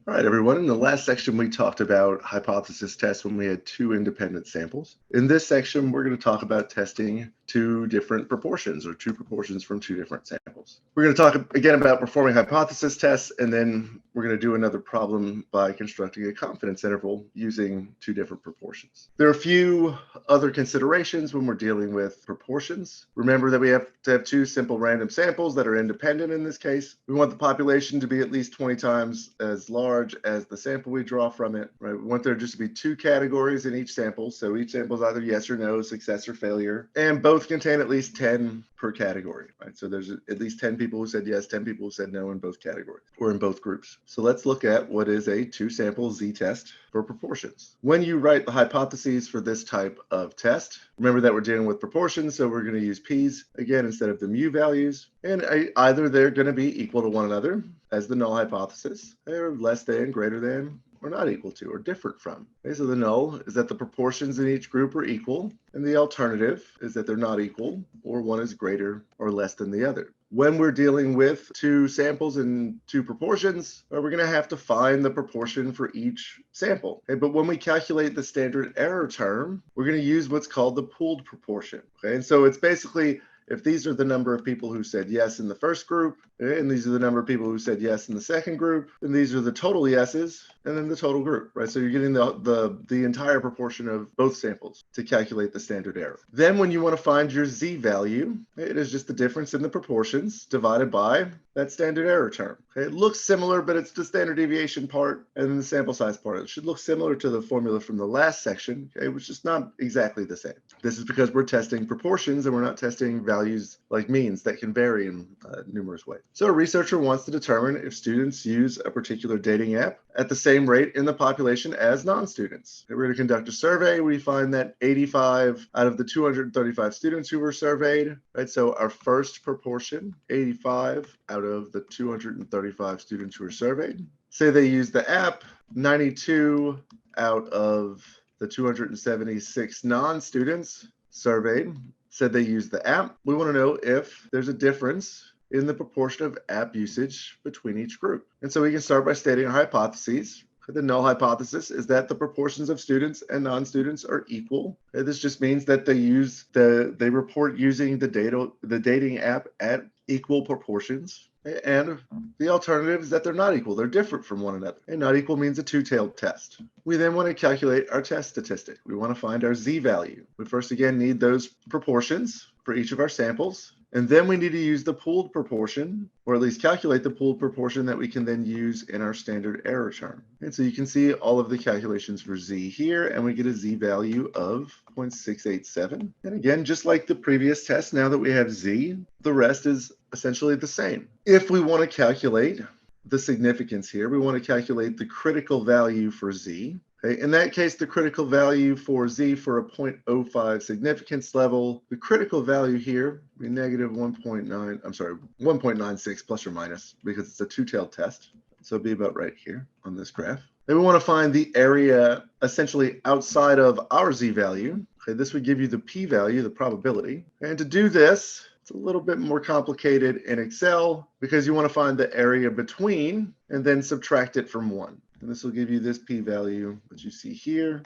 All right, everyone. In the last section, we talked about hypothesis tests when we had two independent samples. In this section, we're going to talk about testing two different proportions or two proportions from two different samples. We're going to talk again about performing hypothesis tests, and then we're going to do another problem by constructing a confidence interval using two different proportions. There are a few other considerations when we're dealing with proportions. Remember that we have to have two simple random samples that are independent in this case. We want the population to be at least 20 times as large as the sample we draw from it. Right? We want there just to be two categories in each sample. So each sample is either yes or no, success or failure, and both contain at least 10 per category. Right? So there's at least 10 people who said yes, 10 people who said no in both categories or in both groups. So let's look at what is a two-sample z-test for proportions. When you write the hypotheses for this type of test, remember that we're dealing with proportions, so we're going to use p's again instead of the mu values, and either they're going to be equal to one another as the null hypothesis, they're less than, greater than, or not equal to, or different from. Okay, so the null is that the proportions in each group are equal, and the alternative is that they're not equal, or one is greater or less than the other. When we're dealing with two samples and two proportions, we're going to have to find the proportion for each sample. Okay, but when we calculate the standard error term, we're going to use what's called the pooled proportion. Okay, and so it's basically if these are the number of people who said yes in the first group, and these are the number of people who said yes in the second group, then these are the total yeses, and then the total group, right? So you're getting the entire proportion of both samples to calculate the standard error. Then when you want to find your z value, it is just the difference in the proportions divided by that standard error term. Okay, it looks similar, but it's the standard deviation part and then the sample size part. It should look similar to the formula from the last section, okay, which is not exactly the same. This is because we're testing proportions and we're not testing values like means that can vary in numerous ways. So a researcher wants to determine if students use a particular dating app at the same rate in the population as non-students. We're going to conduct a survey. We find that 85 out of the 235 students who were surveyed, right? So our first proportion, 85 out of the 235 students who were surveyed, say they use the app, 92 out of the 276 non-students surveyed said they use the app. We want to know if there's a difference in the proportion of app usage between each group. And so we can start by stating our hypotheses. The null hypothesis is that the proportions of students and non-students are equal. This just means that they report using the dating app at equal proportions. And the alternative is that they're not equal. They're different from one another. And not equal means a two-tailed test. We then want to calculate our test statistic. We want to find our z value. We first again need those proportions for each of our samples. And then we need to use the pooled proportion, or at least calculate the pooled proportion that we can then use in our standard error term. And so you can see all of the calculations for z here, and we get a z value of 0.687. And again, just like the previous test, now that we have z, the rest is essentially the same. If we want to calculate the significance here, we want to calculate the critical value for z. Okay, in that case, the critical value for z for a 0.05 significance level, the critical value here would be negative 1.96 plus or minus, because it's a two-tailed test. So it'd be about right here on this graph. Then we want to find the area essentially outside of our z value. Okay, this would give you the p-value, the probability. And to do this, it's a little bit more complicated in Excel because you want to find the area between and then subtract it from 1. And this will give you this p-value that you see here.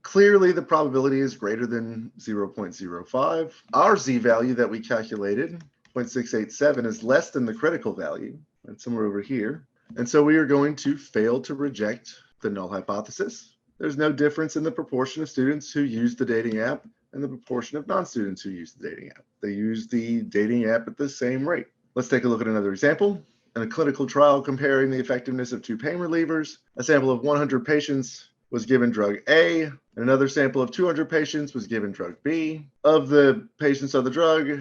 Clearly, the probability is greater than 0.05. Our z-value that we calculated, 0.687, is less than the critical value. That's somewhere over here. And so we are going to fail to reject the null hypothesis. There's no difference in the proportion of students who use the dating app and the proportion of non-students who use the dating app. They use the dating app at the same rate. Let's take a look at another example. In a clinical trial comparing the effectiveness of two pain relievers, a sample of 100 patients was given drug A, and another sample of 200 patients was given drug B. Of the patients on the drug,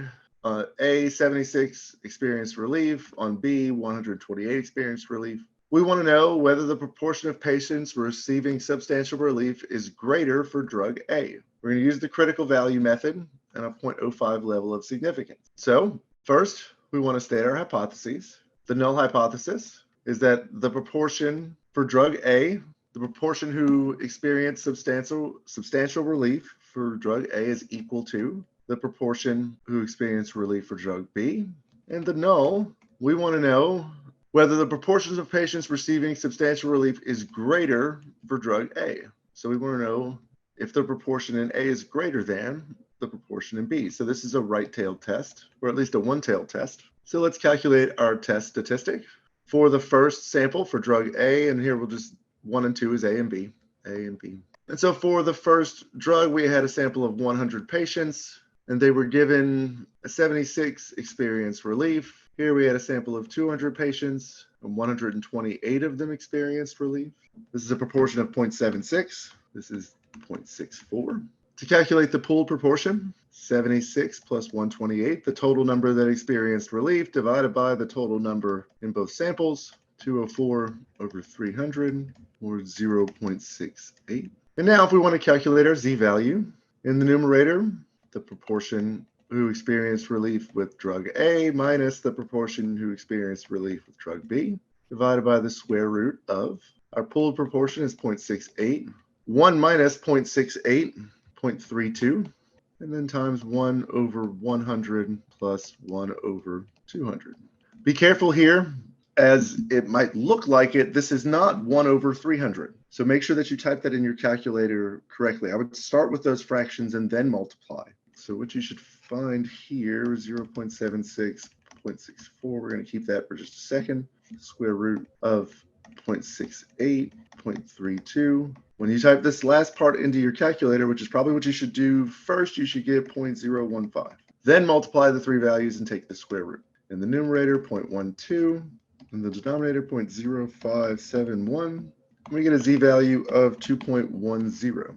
A, 76 experienced relief. On B, 128 experienced relief. We want to know whether the proportion of patients receiving substantial relief is greater for drug A. We're going to use the critical value method and a 0.05 level of significance. So first, we want to state our hypotheses. The null hypothesis is that the proportion for drug A, the proportion who experience substantial relief for drug A is equal to the proportion who experience relief for drug B. And the null, we want to know whether the proportions of patients receiving substantial relief is greater for drug A. So we want to know if the proportion in A is greater than the proportion in B. So this is a right-tailed test, or at least a one-tailed test. So let's calculate our test statistic for the first sample for drug A, and here we'll just 1 and 2 is A and B, A and B. And so for the first drug, we had a sample of 100 patients, and they were given a 76 experienced relief. Here we had a sample of 200 patients, and 128 of them experienced relief. This is a proportion of 0.76. This is 0.64. To calculate the pooled proportion, 76 plus 128, the total number that experienced relief divided by the total number in both samples, 204 over 300, or 0.68. And now if we want to calculate our z-value, in the numerator, the proportion who experienced relief with drug A minus the proportion who experienced relief with drug B, divided by the square root of, our pooled proportion is 0.68, 1 minus 0.68, 0.32, and then times 1 over 100 plus 1 over 200. Be careful here, as it might look like it, this is not 1 over 300. So make sure that you type that in your calculator correctly. I would start with those fractions and then multiply. So what you should find here is 0.76, 0.64. We're going to keep that for just a second. Square root of 0.68, 0.32. When you type this last part into your calculator, which is probably what you should do first, you should get 0.015. Then multiply the three values and take the square root. In the numerator, 0.12. In the denominator, 0.0571. We get a z-value of 2.10,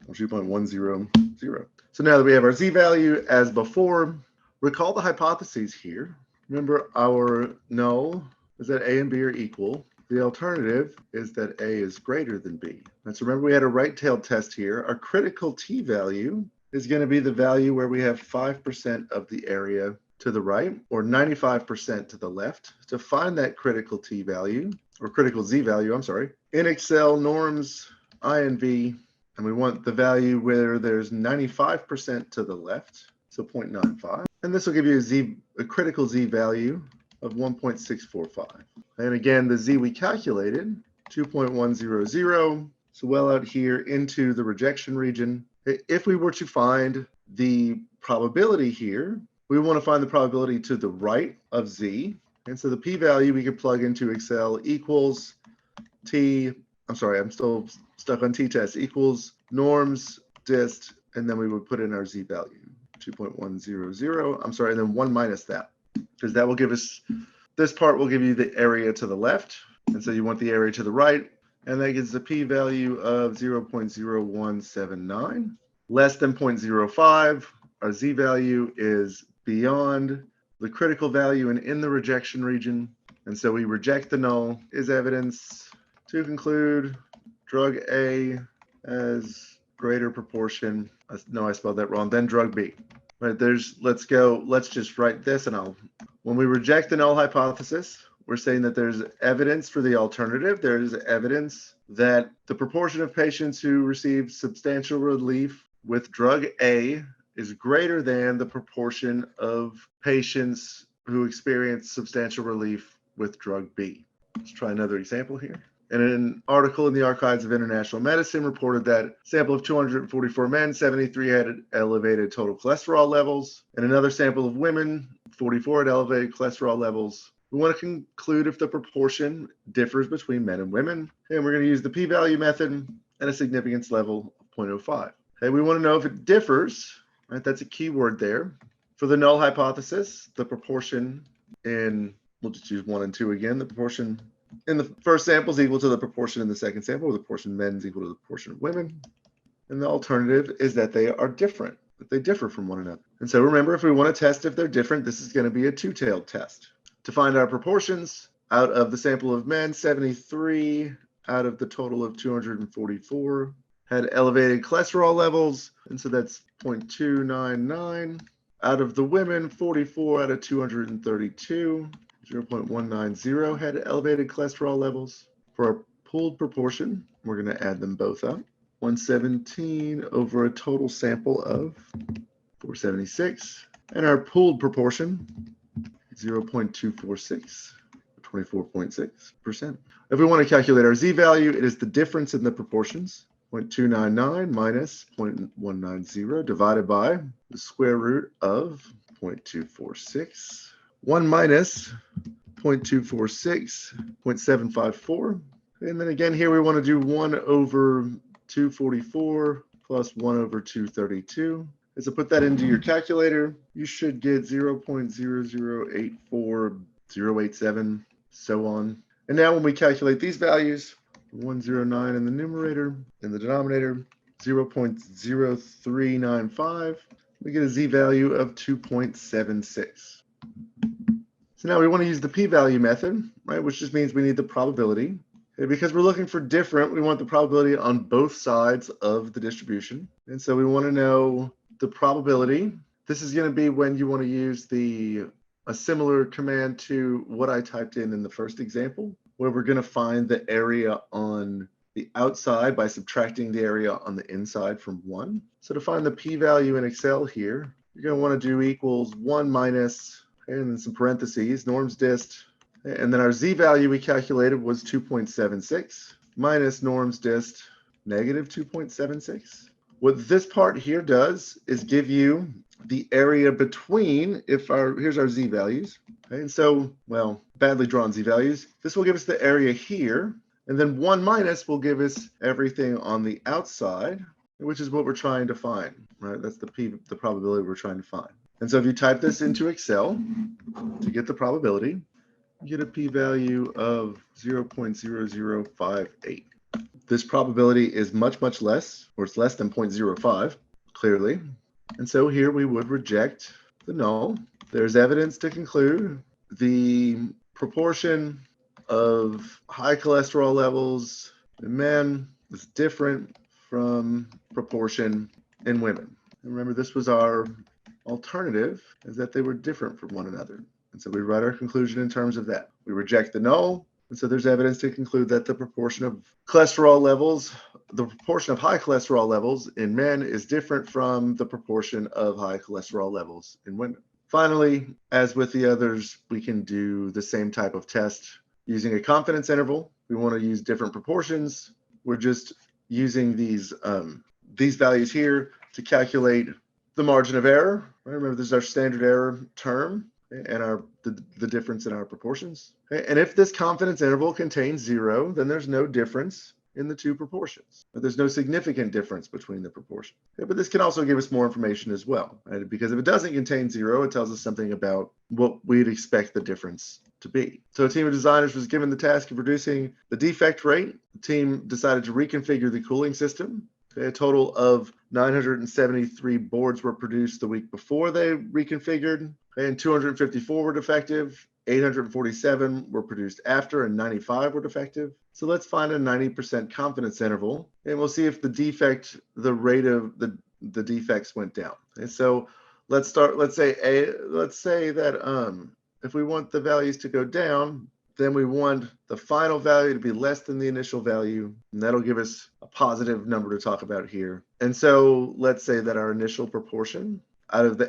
or 2.100. So now that we have our z-value as before, recall the hypotheses here. Remember, our null is that A and B are equal. The alternative is that A is greater than B. Let's remember we had a right-tailed test here. Our critical t-value is going to be the value where we have 5% of the area to the right or 95% to the left. To find that critical t-value, or critical z-value, I'm sorry, in Excel, norms, I and V, and we want the value where there's 95% to the left, so 0.95. And this will give you a critical z-value of 1.645. And again, the z we calculated, 2.100, so well out here into the rejection region. If we were to find the probability here, we want to find the probability to the right of z. And so the p-value we could plug into Excel equals t, I'm sorry, I'm still stuck on t-test, equals norms, dist, and then we would put in our z-value, 2.100, I'm sorry, and then 1 minus that, because that will give us, this part will give you the area to the left, and so you want the area to the right, and that gives a p-value of 0.0179, less than 0.05. Our z-value is beyond the critical value and in the rejection region, and so we reject the null. Is evidence to conclude drug A as greater proportion, no, I spelled that wrong, than drug B. Right, let's just write this, and when we reject the null hypothesis, we're saying that there's evidence for the alternative. There's evidence that the proportion of patients who receive substantial relief with drug A is greater than the proportion of patients who experience substantial relief with drug B. Let's try another example here. And an article in the Archives of International Medicine reported that a sample of 244 men, 73 had elevated total cholesterol levels, and another sample of women, 44 had elevated cholesterol levels. We want to conclude if the proportion differs between men and women, and we're going to use the p-value method and a significance level of 0.05. Okay, we want to know if it differs, right? That's a key word there. For the null hypothesis, the proportion in, we'll just use 1 and 2 again, the proportion in the first sample is equal to the proportion in the second sample, or the proportion of men is equal to the proportion of women. And the alternative is that they are different, that they differ from one another. And so remember, if we want to test if they're different, this is going to be a two-tailed test. To find our proportions, out of the sample of men, 73 out of the total of 244 had elevated cholesterol levels, and so that's 0.299. Out of the women, 44 out of 232. 0.190 had elevated cholesterol levels. For our pooled proportion, we're going to add them both up. 117 over a total sample of 476. And our pooled proportion, 0.246. 24.6%. If we want to calculate our z-value, it is the difference in the proportions, 0.299 minus 0.190 divided by the square root of 0.246, 1 minus 0.246, 0.754. And then again, here we want to do 1 over 244 plus 1 over 232. And so put that into your calculator, you should get 0.0084087, so on. And now when we calculate these values, 109 in the numerator, in the denominator, 0.0395, we get a z-value of 2.76. So now we want to use the p-value method, right, which just means we need the probability. Okay, because we're looking for different, we want the probability on both sides of the distribution. And so we want to know the probability. This is going to be when you want to use a similar command to what I typed in the first example, where we're going to find the area on the outside by subtracting the area on the inside from 1. So to find the p-value in Excel here, you're going to want to do equals 1 minus, and then some parentheses, norm's dist, and then our z-value we calculated was 2.76 minus norm's dist negative 2.76. What this part here does is give you the area between, here's our z-values, okay? And so, well, badly drawn z-values. This will give us the area here, and then 1 minus will give us everything on the outside, which is what we're trying to find, right? That's the probability we're trying to find. And so if you type this into Excel to get the probability, you get a p-value of 0.0058. This probability is much, much less, or it's less than 0.05, clearly. And so here we would reject the null. There's evidence to conclude the proportion of high cholesterol levels in men is different from proportion in women. And remember, this was our alternative, is that they were different from one another. And so we write our conclusion in terms of that. We reject the null. And so there's evidence to conclude that the proportion of cholesterol levels, the proportion of high cholesterol levels in men is different from the proportion of high cholesterol levels in women. Finally, as with the others, we can do the same type of test using a confidence interval. We want to use different proportions. We're just using these values here to calculate the margin of error. Remember, this is our standard error term and the difference in our proportions. Okay? And if this confidence interval contains 0, then there's no difference in the two proportions. But there's no significant difference between the proportions. Okay? But this can also give us more information as well, right? Because if it doesn't contain 0, it tells us something about what we'd expect the difference to be. So a team of designers was given the task of reducing the defect rate. The team decided to reconfigure the cooling system. Okay? A total of 973 boards were produced the week before they reconfigured, and 254 were defective, 847 were produced after, and 95 were defective. So let's find a 90% confidence interval, and we'll see if the rate of the defects went down. And so let's say that if we want the values to go down, then we want the final value to be less than the initial value, and that'll give us a positive number to talk about here. And so let's say that our initial proportion out of the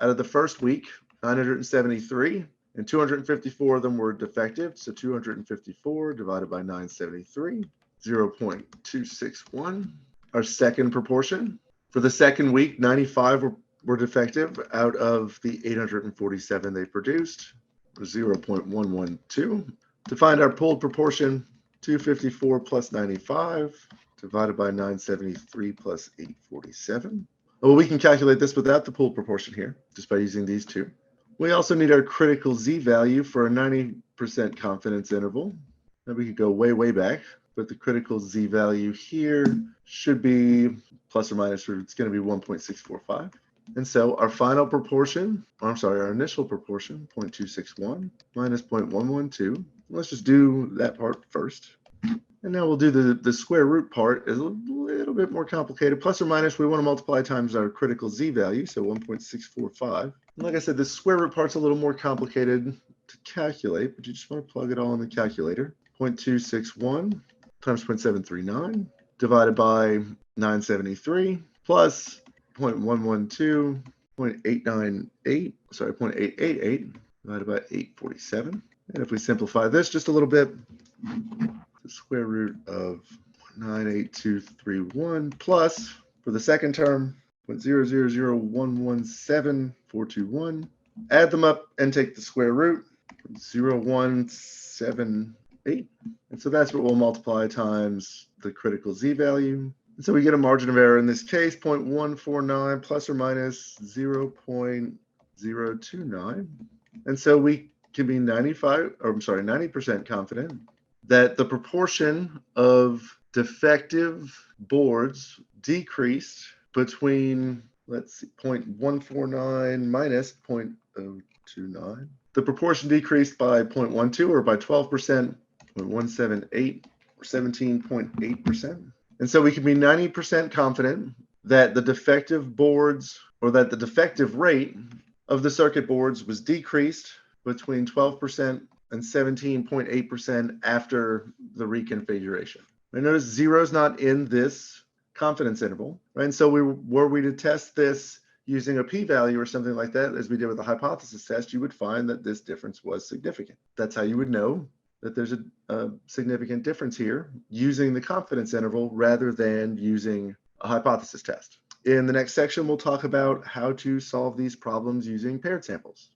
out of the first week, 973, and 254 of them were defective. So 254 divided by 973, 0.261. Our second proportion, for the second week, 95 were defective out of the 847 they produced, 0.112. To find our pooled proportion, 254 plus 95 divided by 973 plus 847. Well, we can calculate this without the pooled proportion here, just by using these two. We also need our critical z-value for a 90% confidence interval. Now we could go way, way back, but the critical z-value here should be plus or minus, or it's going to be 1.645. And so our final proportion, our initial proportion, 0.261 minus 0.112. Let's just do that part first. And now we'll do the square root part. Is a little bit more complicated. Plus or minus, we want to multiply times our critical z-value, so 1.645. And like I said, the square root part's a little more complicated to calculate, but you just want to plug it all in the calculator. 0.261 times 0.739 divided by 973 plus 0.112, 0.888 divided by 847. And if we simplify this just a little bit, the square root of 98231 plus, for the second term, 0.000117421. Add them up and take the square root, 0.0178. And so that's what we'll multiply times the critical z value. And so we get a margin of error in this case, 0.149 plus or minus 0.029. And so we can be 90% confident that the proportion of defective boards decreased between, let's see, 0.149 minus 0.029. The proportion decreased by 0.12 or by 12%, 0.178 or 17.8%. And so we can be 90% confident that the defective boards, or that the defective rate of the circuit boards was decreased between 12% and 17.8% after the reconfiguration. And notice 0 is not in this confidence interval, right? And so were we to test this using a p-value or something like that, as we did with the hypothesis test, you would find that this difference was significant. That's how you would know that there's a significant difference here using the confidence interval rather than using a hypothesis test. In the next section, we'll talk about how to solve these problems using paired samples.